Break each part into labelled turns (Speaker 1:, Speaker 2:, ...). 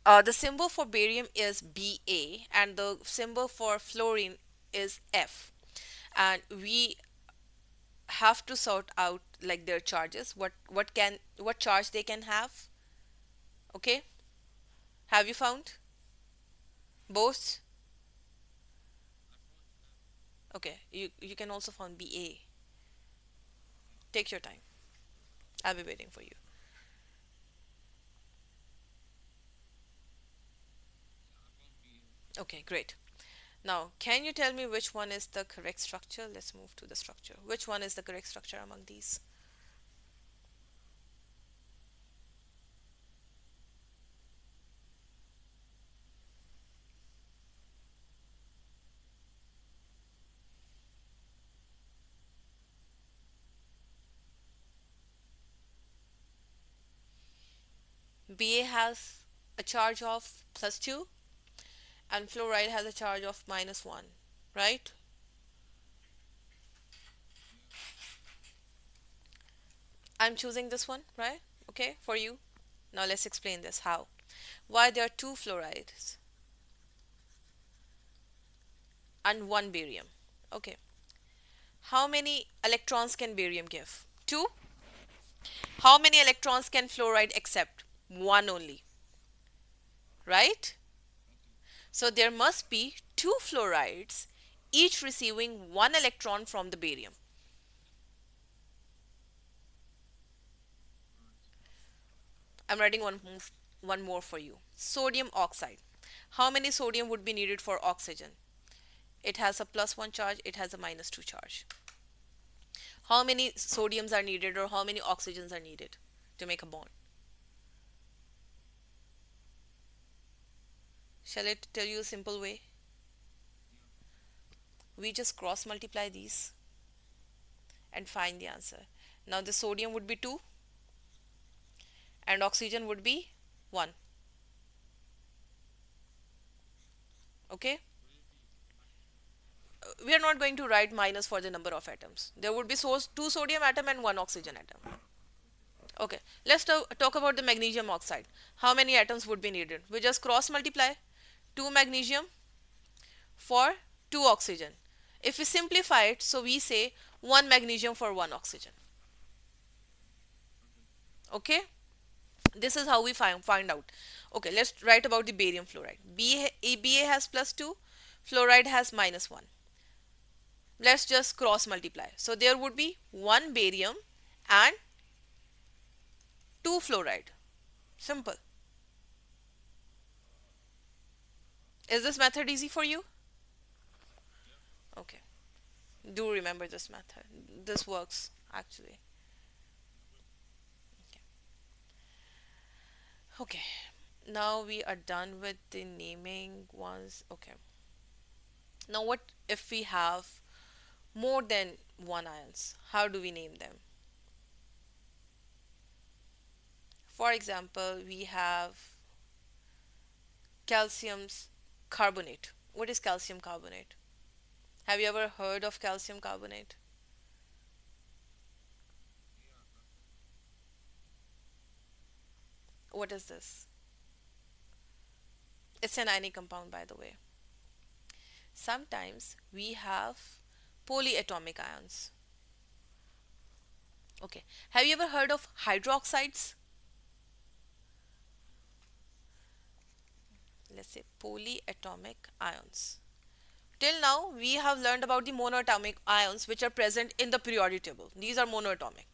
Speaker 1: The symbol for barium is Ba and the symbol for fluorine is F. And we have to sort out like their charges, what charge they can have. Okay, have you found both? Okay, you can also find Ba. Take your time. I'll be waiting for you. Okay, great. Now, can you tell me which one is the correct structure? Let's move to the structure. Which one is the correct structure among these? Ba has a charge of +2 and fluoride has a charge of -1, right? I'm choosing this one, right? Okay, for you. Now let's explain this. How? Why there are two fluorides and one barium? Okay. How many electrons can barium give? Two. How many electrons can fluoride accept? One only, right? So there must be two fluorides, each receiving one electron from the barium. I'm writing one more for you. Sodium oxide. How many sodium would be needed for oxygen? It has a +1 charge, it has a -2 charge. How many sodiums are needed or how many oxygens are needed to make a bond? Shall I tell you a simple way? We just cross multiply these and find the answer. Now the sodium would be 2 and oxygen would be 1. Okay? We are not going to write minus for the number of atoms. There would be two sodium atom and one oxygen atom. Okay, let's talk about the magnesium oxide. How many atoms would be needed? We just cross multiply 2 magnesium for 2 oxygen. If we simplify it, so we say 1 magnesium for 1 oxygen. Okay, this is how we find out. Okay, let's write about the barium fluoride. Ba has +2, fluoride has -1. Let's just cross multiply. So there would be 1 barium and 2 fluoride. Simple. Is this method easy for you? Okay. Do remember this method. This works actually. Okay. Now we are done with the naming ones. Okay. Now what if we have more than one ions? How do we name them? For example, we have calcium's carbonate. What is calcium carbonate? Have you ever heard of calcium carbonate? What is this? It's an ionic compound, by the way. Sometimes we have polyatomic ions. Okay. Have you ever heard of hydroxides? Let's say polyatomic ions. Till now, we have learned about the monoatomic ions which are present in the periodic table. These are monoatomic.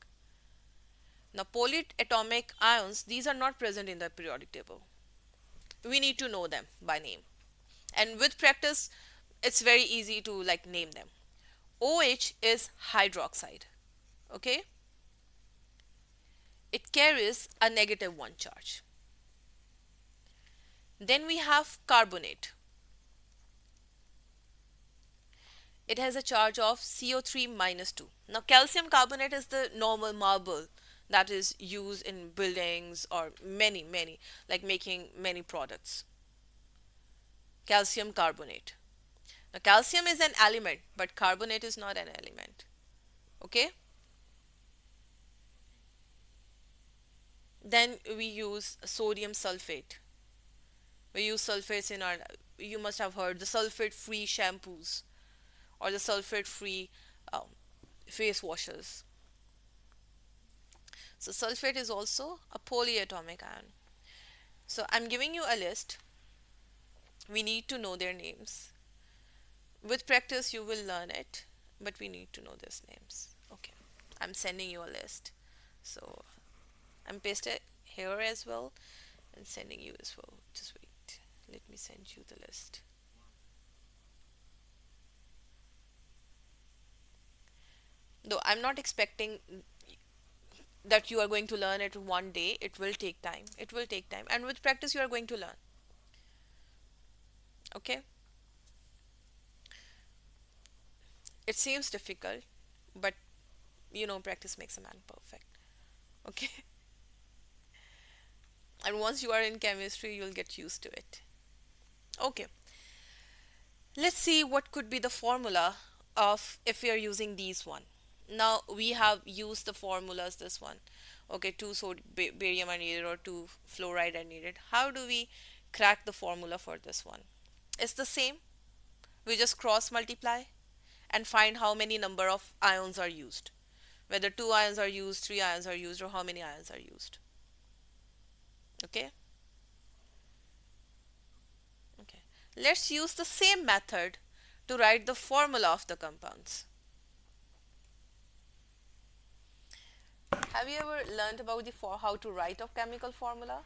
Speaker 1: Now, polyatomic ions, these are not present in the periodic table. We need to know them by name. And with practice, it's very easy to like name them. OH is hydroxide. Okay? It carries a -1 charge. Then we have carbonate. It has a charge of CO3 -2. Now, calcium carbonate is the normal marble that is used in buildings or many, like making many products. Calcium carbonate. Now, calcium is an element, but carbonate is not an element. Okay? Then we use sodium sulfate. We use sulfates in our, you must have heard the sulfate free shampoos or the sulfate free um, face washes. So sulfate is also a polyatomic ion. So I'm giving you a list. We need to know their names. With practice you will learn it, but we need to know these names. Okay, I'm sending you a list. So I'm pasting here as well and sending you as well. Just wait. Let me send you the list. Though I'm not expecting that you are going to learn it one day. It will take time. It will take time. And with practice you are going to learn. Okay? It seems difficult, but you know, practice makes a man perfect. Okay? And once you are in chemistry, you'll get used to it. Okay. Let's see what could be the formula of if we are using these one. Now we have used the formulas this one. Okay, two barium are needed or two fluoride are needed. How do we crack the formula for this one? It's the same. We just cross multiply and find how many number of ions are used. Whether two ions are used, three ions are used, or how many ions are used. Okay? Okay. Let's use the same method to write the formula of the compounds. Have you ever learned about the how to write a chemical formula?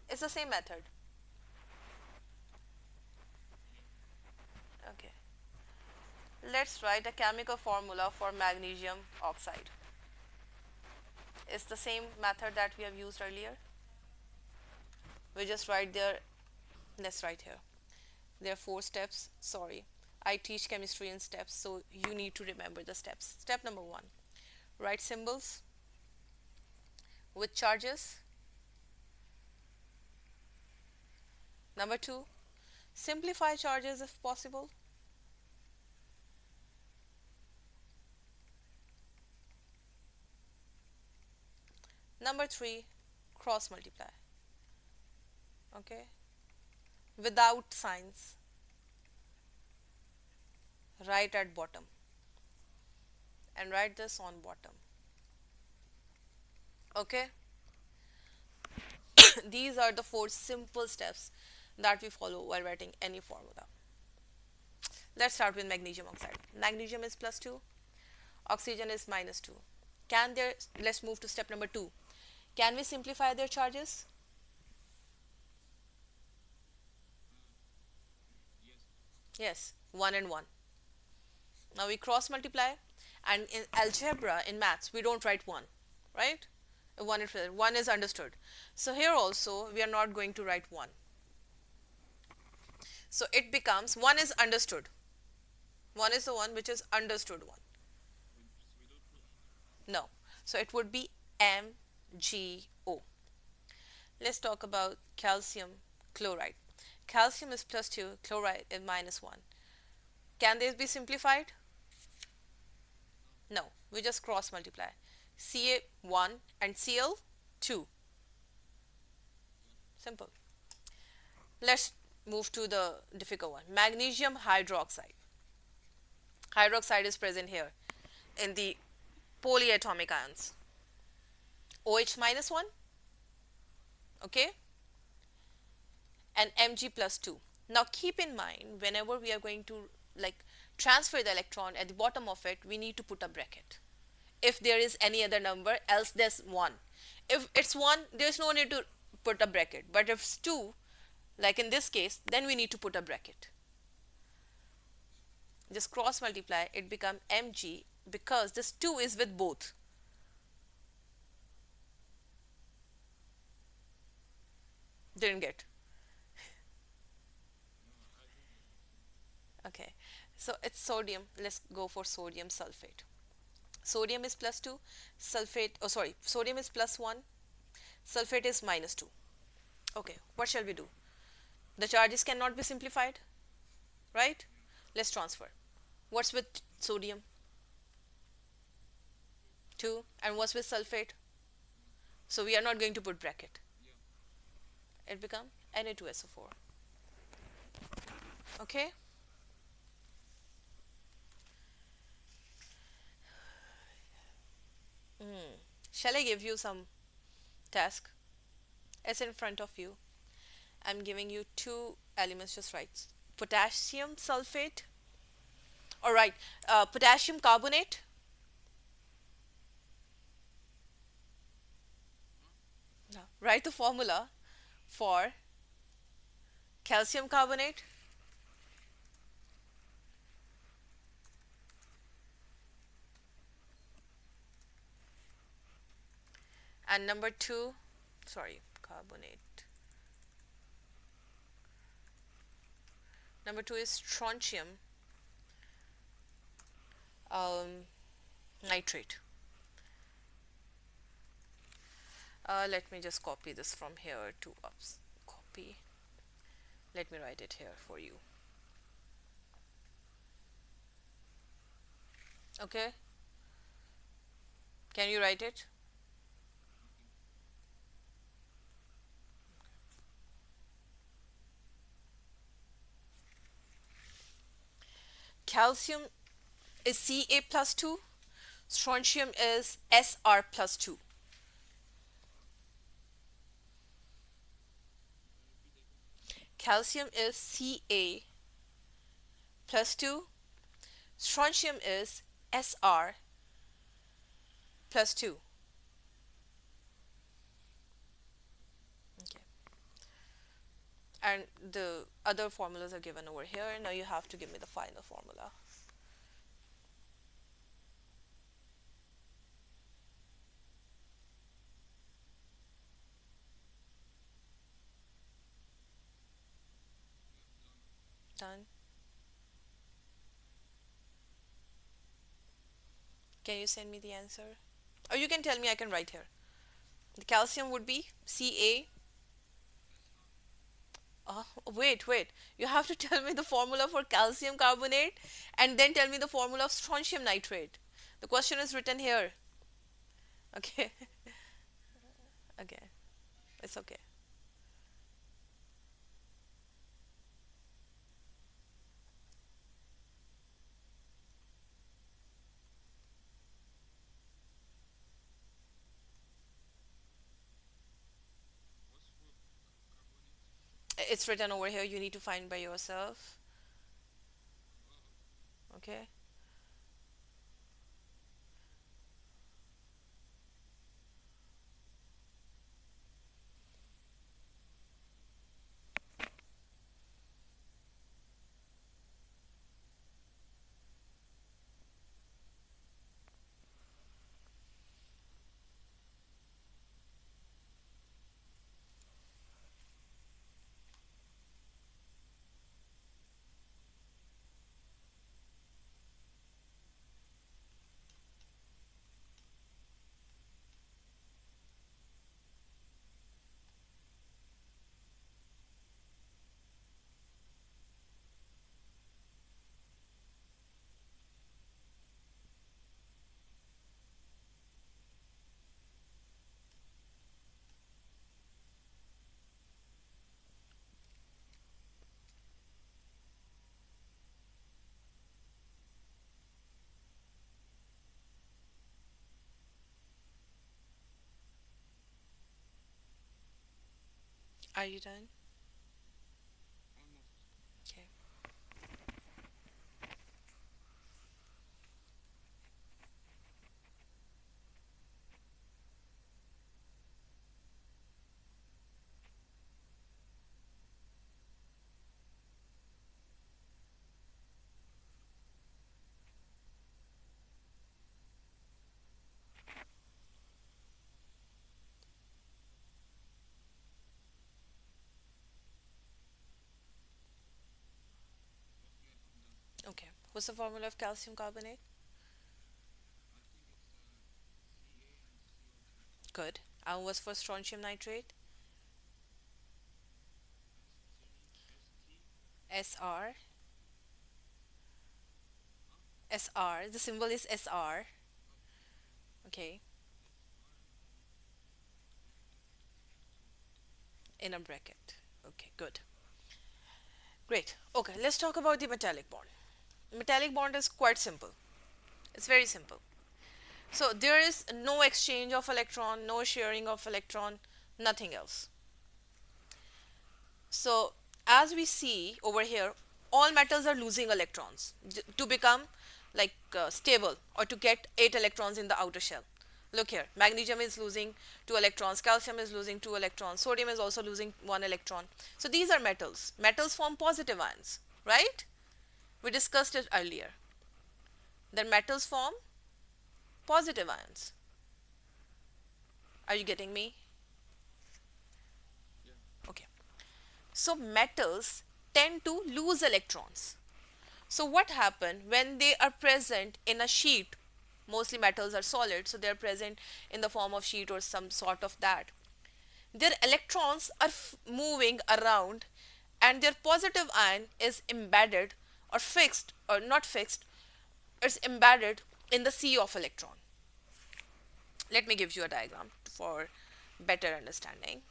Speaker 1: It's the same method. Okay. Let's write a chemical formula for magnesium oxide. It's the same method that we have used earlier. We just write there. Let's write here. There are 4 steps. Sorry, I teach chemistry in steps, so you need to remember the steps. Step number 1, write symbols with charges. Number 2, simplify charges if possible. Number 3, cross multiply. Okay, without signs. Write at bottom and write this on bottom. Okay. These are the 4 simple steps that we follow while writing any formula. Let's start with magnesium oxide. Magnesium is +2, oxygen is -2. Let's move to step number 2. Can we simplify their charges? Yes, 1 and 1. Now we cross multiply, and in algebra, in maths, we don't write 1, right? 1 is understood. So here also we are not going to write 1. So it becomes 1 is understood. 1 is the one which is understood one. No. So it would be MgO. Let's talk about calcium chloride. Calcium is +2, chloride is -1. Can this be simplified? No. We just cross multiply. Ca1 and Cl2. Simple. Let's move to the difficult one. Magnesium hydroxide. Hydroxide is present here in the polyatomic ions. OH -1, okay, and Mg +2. Now keep in mind, whenever we are going to transfer the electron at the bottom of it, we need to put a bracket. If there is any other number, else there's 1. If it's 1, there's no need to put a bracket. But if it's 2, like in this case, then we need to put a bracket. Just cross multiply, it become Mg because this 2 is with both. Didn't get. Okay, so it's sodium. Let's go for sodium sulfate. Sodium is +2, sodium is +1, sulfate is -2. Okay, what shall we do? The charges cannot be simplified, right? Let's transfer. What's with sodium? 2. And what's with sulfate? So we are not going to put bracket. It becomes Na2SO4. Okay. Hmm. Shall I give you some task? It's in front of you. I'm giving you two elements, just write potassium sulfate. All right, potassium carbonate. No. Write the formula for calcium carbonate. And number two, sorry, carbonate. Number two is strontium um, nitrate. Let me just copy this from here to ups. Copy. Let me write it here for you. Okay, can you write it? Calcium is Ca plus 2, strontium is Sr plus 2. Calcium is Ca plus 2, strontium is Sr plus 2. Okay. And the other formulas are given over here. Now you have to give me the final formula. Done. Can you send me the answer? Or you can tell me, I can write here. The calcium would be Ca. Wait. You have to tell me the formula for calcium carbonate and then tell me the formula of strontium nitrate. The question is written here. Okay. Okay. It's okay. It's written over here. You need to find by yourself. Okay. Are you done? Okay. Okay. What's the formula of calcium carbonate? Good. And what's for strontium nitrate? Sr. Sr. The symbol is Sr. Okay. In a bracket. Okay, good. Great. Okay, let's talk about the metallic bond. Metallic bond is quite simple. It's very simple. So there is no exchange of electron, no sharing of electron, nothing else. So as we see over here, all metals are losing electrons to become like stable or to get 8 electrons in the outer shell. Look here, magnesium is losing 2 electrons, calcium is losing 2 electrons, sodium is also losing 1 electron. So these are metals. Metals form positive ions, right? We discussed it earlier. Then metals form positive ions. Are you getting me? Okay. So metals tend to lose electrons. So what happens when they are present in a sheet? Mostly metals are solid, so they are present in the form of sheet or some sort of that. Their electrons are moving around and their positive ion is embedded or fixed or not fixed, it's embedded in the sea of electron. Let me give you a diagram for better understanding.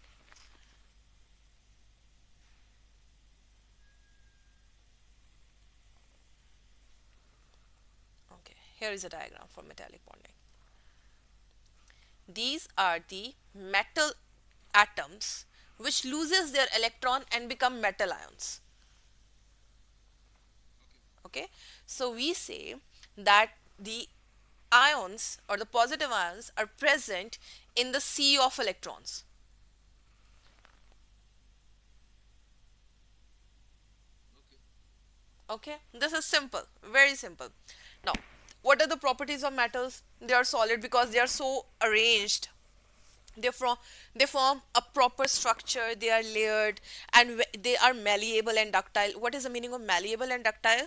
Speaker 1: Okay, here is a diagram for metallic bonding. These are the metal atoms which loses their electron and become metal ions. Okay, so we say that the ions or the positive ions are present in the sea of electrons. Okay, this is simple, very simple. Now, what are the properties of metals? They are solid because they are so arranged. They form a proper structure, they are layered, and they are malleable and ductile. What is the meaning of malleable and ductile?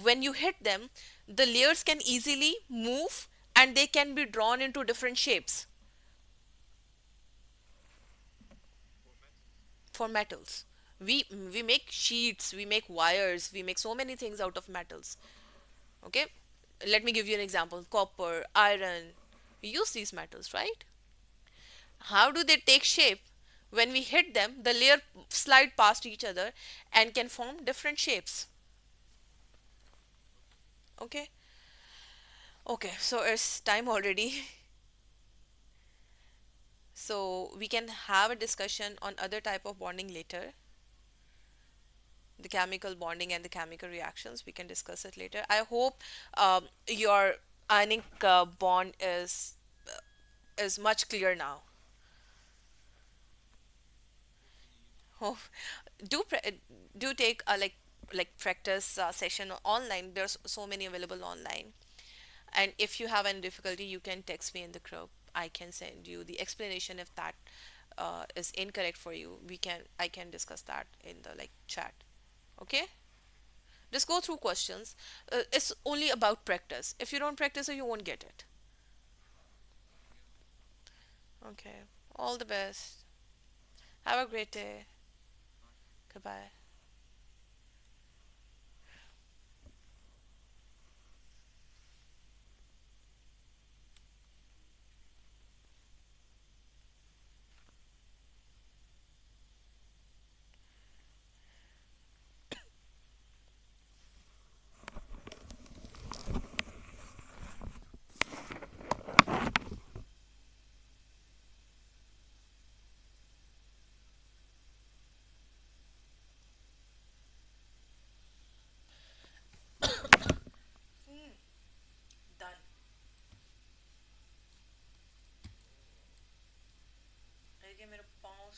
Speaker 1: When you hit them, the layers can easily move and they can be drawn into different shapes. For metals, we make sheets, we make wires, we make so many things out of metals. Okay, let me give you an example. Copper, iron, we use these metals, right? How do they take shape? When we hit them, the layer slide past each other and can form different shapes. Okay. Okay, so it's time already. So we can have a discussion on other type of bonding later. The chemical bonding and the chemical reactions, we can discuss it later. I hope your ionic bond is much clear now. Oh, do do take a like practice session online. There's so many available online. And if you have any difficulty, you can text me in the group. I can send you the explanation if that is incorrect for you. I can discuss that in the like chat. Okay? Just go through questions. It's only about practice. If you don't practice it, you won't get it. Okay. All the best. Have a great day. Goodbye. Done. ये मेरा पाँव